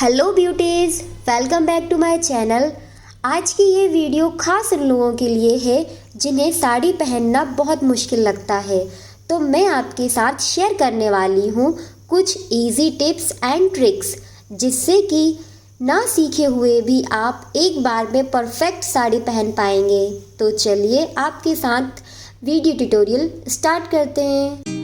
Hello beauties, welcome back to my channel. आज की ये वीडियो खास उन लोगों के लिए है जिन्हें साड़ी पहनना बहुत मुश्किल लगता है। तो मैं आपके साथ शेयर करने वाली हूँ कुछ इजी टिप्स एंड ट्रिक्स जिससे कि ना सीखे हुए भी आप एक बार में परफेक्ट साड़ी पहन पाएंगे। तो चलिए आपके साथ वीडियो ट्यूटोरियल स्टार्ट करते हैं।